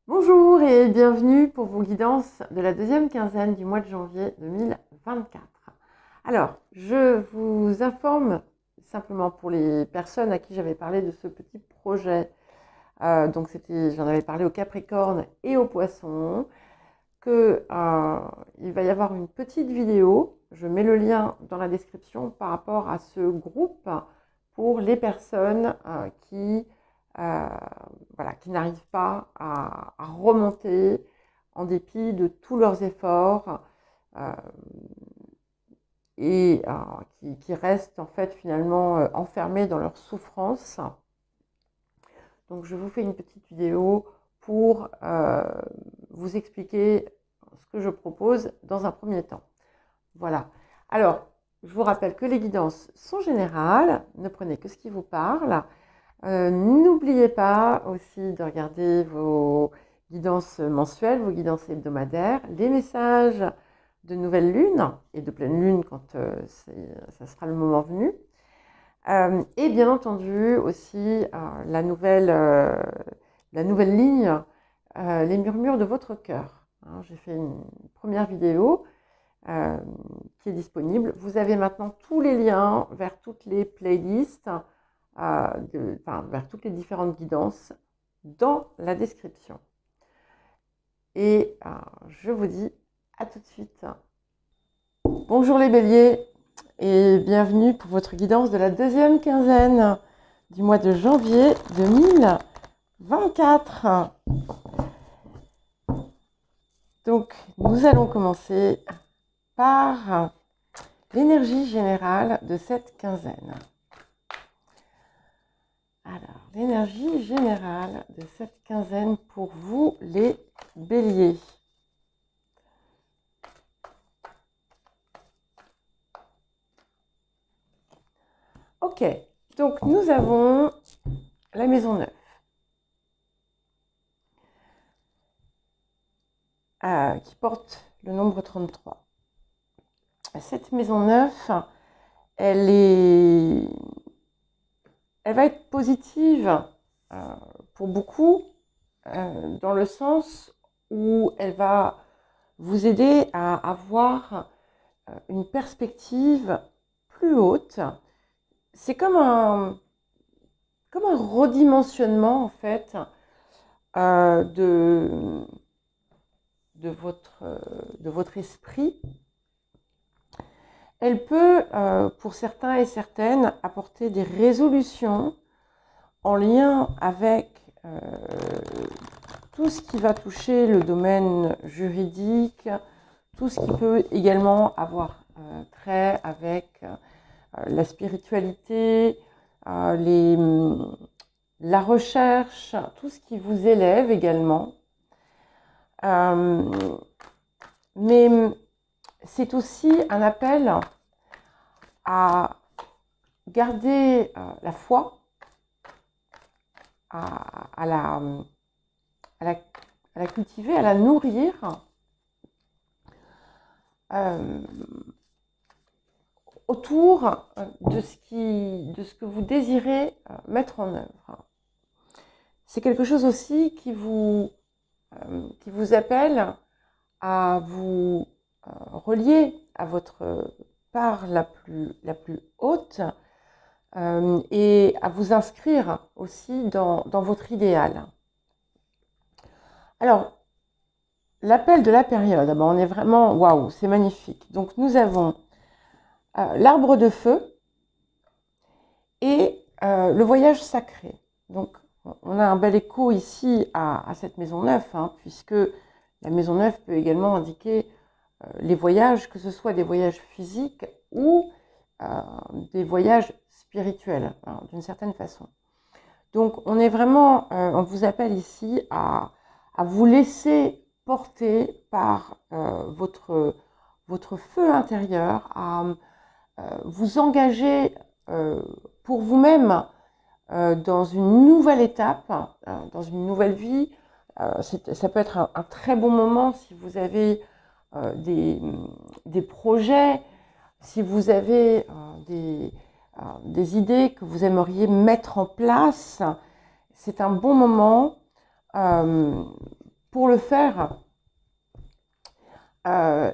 Bonjour et bienvenue pour vos guidances de la deuxième quinzaine du mois de janvier 2024. Alors, je vous informe simplement pour les personnes à qui j'avais parlé de ce petit projet, j'en avais parlé aux Capricornes et aux Poissons, que il va y avoir une petite vidéo, je mets le lien dans la description par rapport à ce groupe pour les personnes euh, qui n'arrivent pas à remonter en dépit de tous leurs efforts euh, qui restent en fait finalement enfermés dans leur souffrance. Donc je vous fais une petite vidéo pour vous expliquer ce que je propose dans un premier temps. Voilà. Alors, je vous rappelle que les guidances sont générales, ne prenez que ce qui vous parle. N'oubliez pas aussi de regarder vos guidances mensuelles, vos guidances hebdomadaires, les messages de nouvelle lune et de pleine lune quand ça sera le moment venu. Et bien entendu aussi la nouvelle ligne, les murmures de votre cœur. Hein, j'ai fait une première vidéo qui est disponible. Vous avez maintenant tous les liens vers toutes les playlists, vers toutes les différentes guidances dans la description. Et je vous dis à tout de suite. Bonjour les béliers et bienvenue pour votre guidance de la deuxième quinzaine du mois de janvier 2024. Donc nous allons commencer par l'énergie générale de cette quinzaine. Alors, l'énergie générale de cette quinzaine pour vous, les béliers. Ok, donc nous avons la maison 9. Qui porte le nombre 33. Cette maison 9, elle va être positive pour beaucoup, dans le sens où elle va vous aider à avoir une perspective plus haute. C'est comme un redimensionnement en fait de votre esprit. Elle peut, pour certains et certaines, apporter des résolutions en lien avec tout ce qui va toucher le domaine juridique, tout ce qui peut également avoir trait avec la spiritualité, la recherche, tout ce qui vous élève également. Mais c'est aussi un appel à garder la foi, à la cultiver, à la nourrir, autour de ce que vous désirez mettre en œuvre. C'est quelque chose aussi qui vous appelle à vous relier à votre part la plus haute et à vous inscrire aussi dans votre idéal. Alors, l'appel de la période, on est vraiment, waouh, c'est magnifique. Donc nous avons l'arbre de feu et le voyage sacré. Donc on a un bel écho ici à cette maison 9, hein, puisque la maison 9 peut également indiquer les voyages, que ce soit des voyages physiques ou des voyages spirituels, hein, d'une certaine façon. Donc on est vraiment, on vous appelle ici à vous laisser porter par votre feu intérieur, à vous engager pour vous-même dans une nouvelle étape, dans une nouvelle vie. Ça peut être un très bon moment si vous avez des projets, si vous avez des idées que vous aimeriez mettre en place. C'est un bon moment pour le faire. Là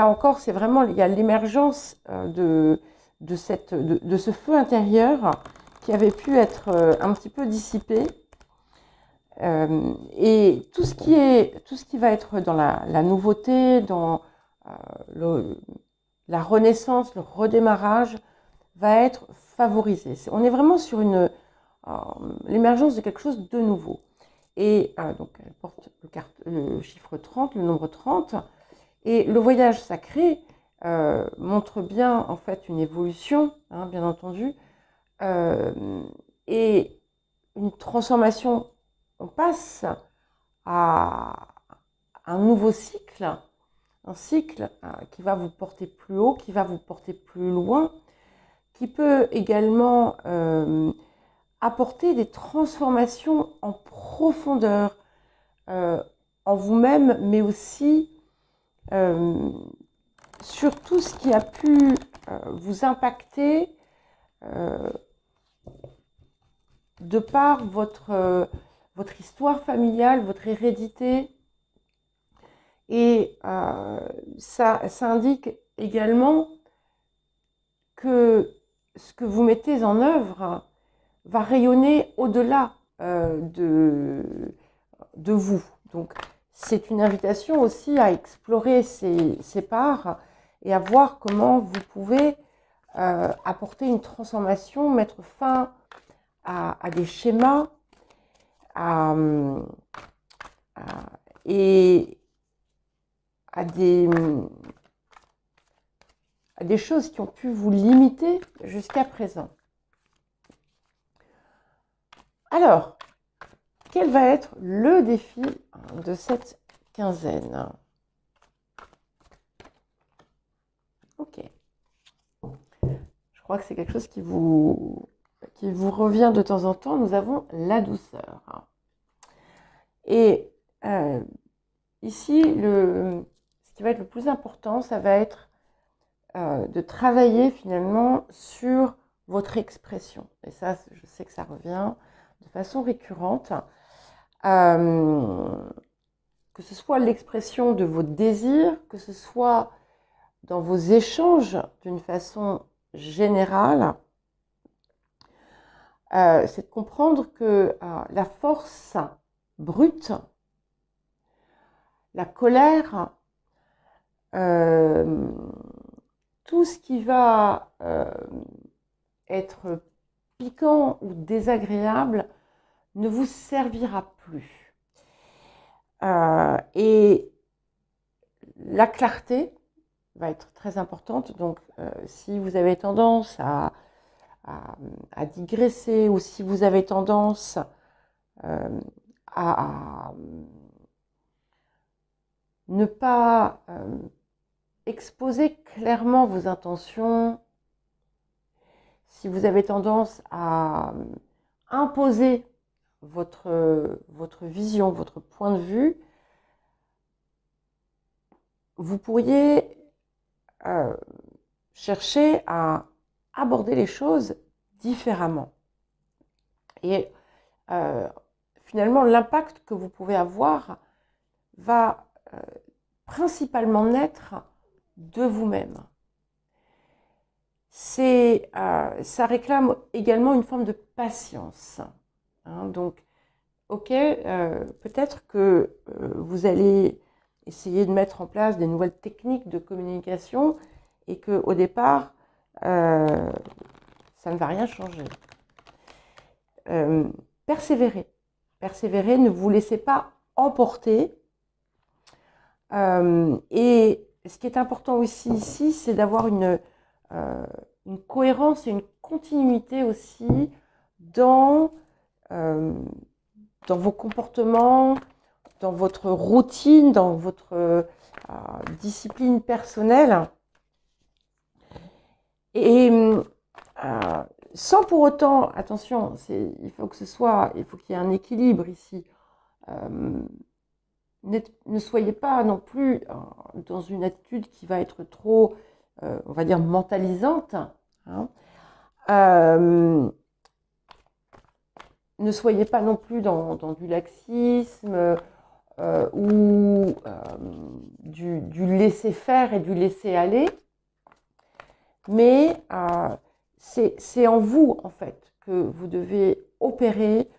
encore, c'est vraiment, il y a l'émergence de ce feu intérieur qui avait pu être un petit peu dissipé. Et tout ce qui va être dans la nouveauté, dans la renaissance, le redémarrage, va être favorisé. On est vraiment sur l'émergence de quelque chose de nouveau. Et donc, elle porte le chiffre 30, le nombre 30. Et le voyage sacré montre bien, en fait, une évolution, hein, bien entendu, et une transformation. On passe à un nouveau cycle, un cycle qui va vous porter plus haut, qui va vous porter plus loin, qui peut également apporter des transformations en profondeur en vous-même, mais aussi sur tout ce qui a pu vous impacter de par votre histoire familiale, votre hérédité. Et ça indique également que ce que vous mettez en œuvre va rayonner au-delà de vous. Donc, c'est une invitation aussi à explorer ces parts et à voir comment vous pouvez apporter une transformation, mettre fin à des schémas et à des choses qui ont pu vous limiter jusqu'à présent. Alors, quel va être le défi de cette quinzaine? Ok. Je crois que c'est quelque chose qui vous revient de temps en temps. Nous avons la douceur. Et ici, ce qui va être le plus important, ça va être de travailler finalement sur votre expression. Et ça, je sais que ça revient de façon récurrente. Que ce soit l'expression de vos désirs, que ce soit dans vos échanges d'une façon générale, c'est de comprendre que la force brute, la colère, tout ce qui va être piquant ou désagréable ne vous servira plus. Et la clarté va être très importante. Donc, si vous avez tendance à digresser ou si vous avez tendance à ne pas exposer clairement vos intentions, si vous avez tendance à imposer votre vision, votre point de vue, vous pourriez chercher à aborder les choses différemment. Et finalement, l'impact que vous pouvez avoir va principalement naître de vous-même. Ça réclame également une forme de patience. Hein, donc, ok, peut-être que vous allez essayer de mettre en place des nouvelles techniques de communication et qu'au départ, ça ne va rien changer. Persévérez. Persévérez, ne vous laissez pas emporter. Et ce qui est important aussi ici, c'est d'avoir une cohérence et une continuité aussi dans vos comportements, dans votre routine, dans votre discipline personnelle. Et sans pour autant, attention, il faut qu'il y ait un équilibre ici. Ne soyez pas non plus dans une attitude qui va être trop, on va dire, mentalisante. Hein. ne soyez pas non plus dans du laxisme ou du laisser-faire et du laisser-aller, mais c'est en vous, en fait, que vous devez opérer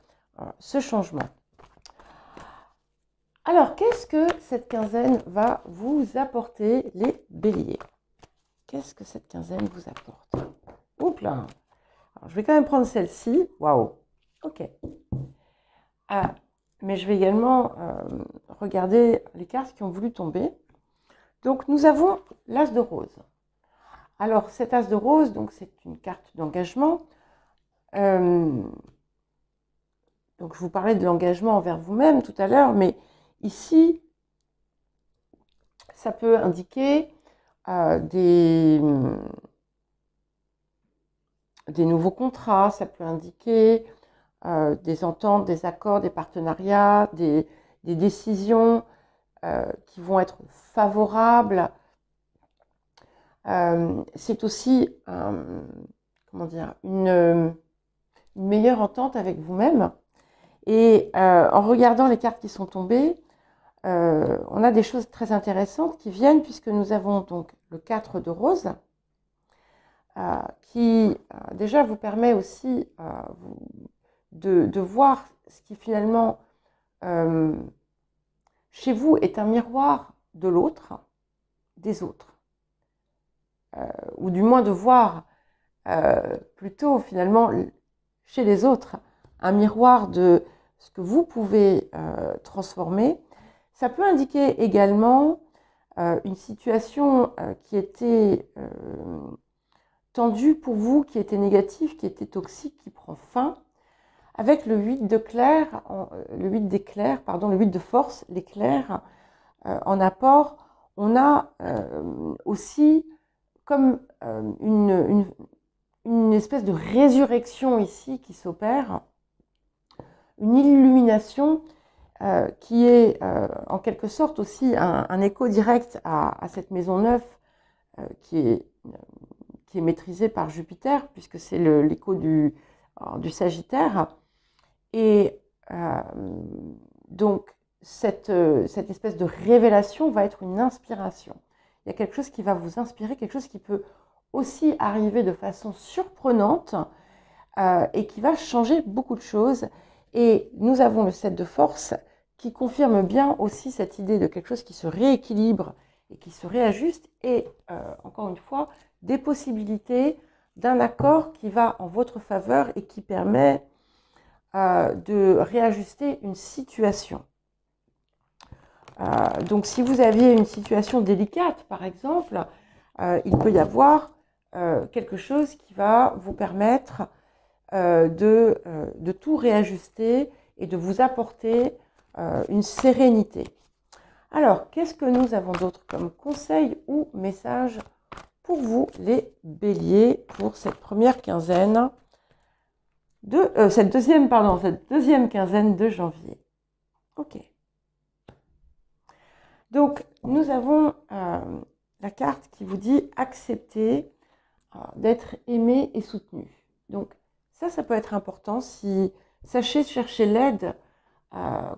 ce changement. Alors, qu'est-ce que cette quinzaine va vous apporter, les béliers? Qu'est-ce que cette quinzaine vous apporte? Oups là! Alors, je vais quand même prendre celle-ci. Waouh! Ok. Mais je vais également regarder les cartes qui ont voulu tomber. Donc, nous avons l'As de rose. Alors, cet As de rose, donc c'est une carte d'engagement. Donc, je vous parlais de l'engagement envers vous-même tout à l'heure, mais ici, ça peut indiquer des nouveaux contrats, ça peut indiquer des ententes, des accords, des partenariats, des décisions qui vont être favorables. C'est aussi comment dire, une meilleure entente avec vous-même. Et en regardant les cartes qui sont tombées, on a des choses très intéressantes qui viennent, puisque nous avons donc le 4 de rose, qui déjà vous permet aussi de voir ce qui finalement chez vous est un miroir de l'autre, des autres, ou du moins de voir plutôt finalement chez les autres un miroir de ce que vous pouvez transformer. Ça peut indiquer également une situation qui était tendue pour vous, qui était négative, qui était toxique, qui prend fin. Avec le 8 d'éclair, le 8 de force, l'éclair, en apport, on a aussi comme une espèce de résurrection ici qui s'opère, une illumination qui est en quelque sorte aussi un écho direct à cette maison 9 qui est maîtrisée par Jupiter, puisque c'est l'écho du Sagittaire. Et donc, cette espèce de révélation va être une inspiration. Il y a quelque chose qui va vous inspirer, quelque chose qui peut aussi arriver de façon surprenante et qui va changer beaucoup de choses. Et nous avons le 7 de force qui confirme bien aussi cette idée de quelque chose qui se rééquilibre et qui se réajuste. Et encore une fois, des possibilités d'un accord qui va en votre faveur et qui permet de réajuster une situation. Donc si vous aviez une situation délicate, par exemple, il peut y avoir quelque chose qui va vous permettre de tout réajuster et de vous apporter une sérénité. Alors, qu'est-ce que nous avons d'autre comme conseil ou message pour vous, les béliers, pour cette première quinzaine cette deuxième quinzaine de janvier. Ok. Donc, nous avons la carte qui vous dit accepter d'être aimé et soutenu. Donc, ça peut être important. Sachez chercher l'aide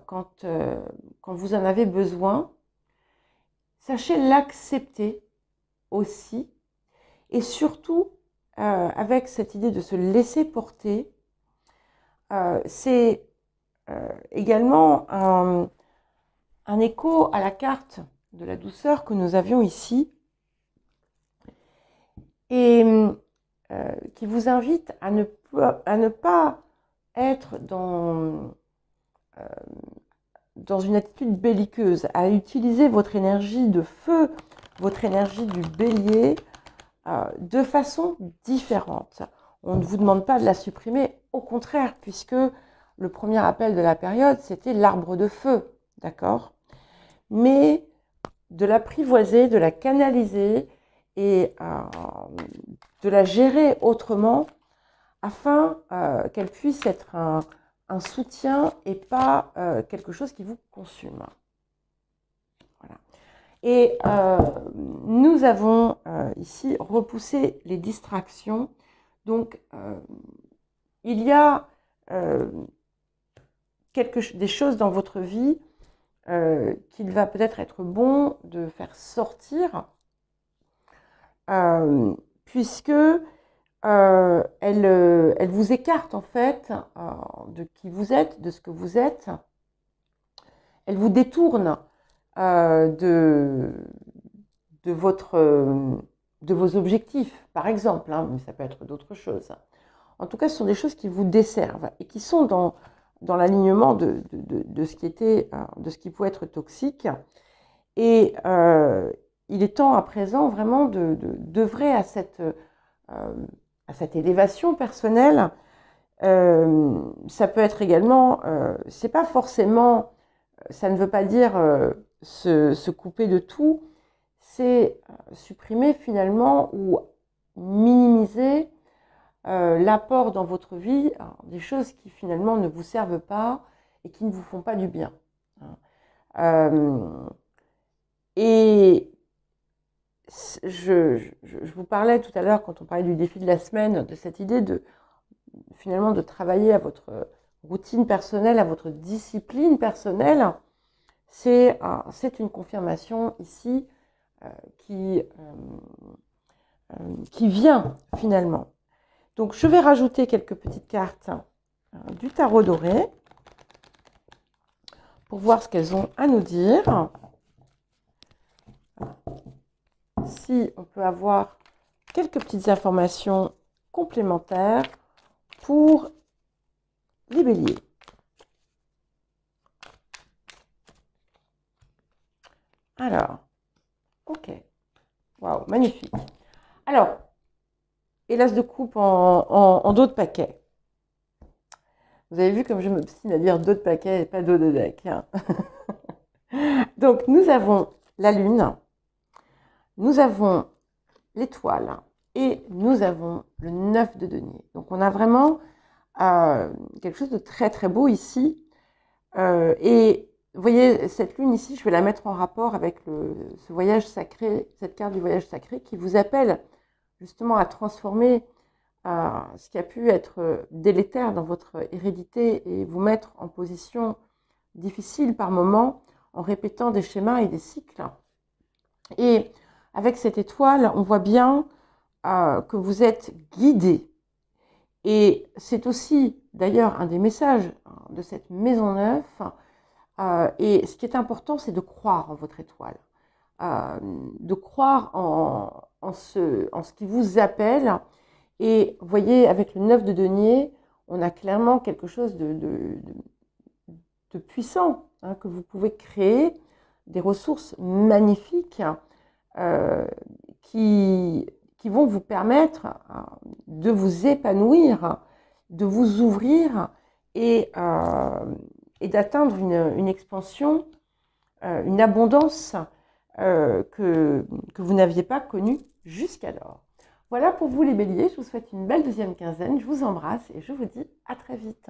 quand vous en avez besoin. Sachez l'accepter aussi. Et surtout, avec cette idée de se laisser porter, c'est également un écho à la carte de la douceur que nous avions ici et qui vous invite à ne pas être dans une attitude belliqueuse, à utiliser votre énergie de feu, votre énergie du bélier de façon différente. On ne vous demande pas de la supprimer, au contraire, puisque le premier appel de la période, c'était l'arbre de feu, d'accord? Mais de l'apprivoiser, de la canaliser et de la gérer autrement afin qu'elle puisse être un soutien et pas quelque chose qui vous consume. Voilà. Et nous avons ici repoussé les distractions. Donc, il y a des choses dans votre vie qu'il va peut-être être bon de faire sortir, puisque elle vous écarte en fait de qui vous êtes, de ce que vous êtes. Elle vous détourne de vos objectifs, par exemple, hein, mais ça peut être d'autres choses. En tout cas, ce sont des choses qui vous desservent et qui sont dans l'alignement de ce qui était, de ce qui pouvait être toxique. Et il est temps à présent vraiment d'œuvrer à cette élévation personnelle. Ça peut être également, c'est pas forcément, ça ne veut pas dire se couper de tout, c'est supprimer finalement ou minimiser l'apport dans votre vie, des choses qui finalement ne vous servent pas et qui ne vous font pas du bien. Et je vous parlais tout à l'heure, quand on parlait du défi de la semaine, de cette idée finalement de travailler à votre routine personnelle, à votre discipline personnelle. C'est une confirmation ici qui vient finalement. Donc je vais rajouter quelques petites cartes du tarot doré pour voir ce qu'elles ont à nous dire. Si on peut avoir quelques petites informations complémentaires pour les béliers. Alors, ok. Waouh, magnifique. Alors, et l'as de coupe en dos de paquet. Vous avez vu comme je m'obstine à dire dos de paquet et pas dos de deck. Hein. Donc, nous avons la lune, nous avons l'étoile et nous avons le 9 de denier. Donc, on a vraiment quelque chose de très très beau ici. Et vous voyez, cette lune ici, je vais la mettre en rapport avec ce voyage sacré, cette carte du voyage sacré qui vous appelle justement à transformer ce qui a pu être délétère dans votre hérédité et vous mettre en position difficile par moment en répétant des schémas et des cycles. Et avec cette étoile, on voit bien que vous êtes guidé. Et c'est aussi d'ailleurs un des messages de cette maison 9. Et ce qui est important, c'est de croire en votre étoile, de croire en ce qui vous appelle. Et vous voyez, avec le 9 de denier, on a clairement quelque chose de puissant hein, que vous pouvez créer, des ressources magnifiques qui vont vous permettre de vous épanouir, de vous ouvrir et d'atteindre une expansion, une abondance que vous n'aviez pas connue jusqu'alors. Voilà pour vous les béliers, je vous souhaite une belle deuxième quinzaine, je vous embrasse et je vous dis à très vite.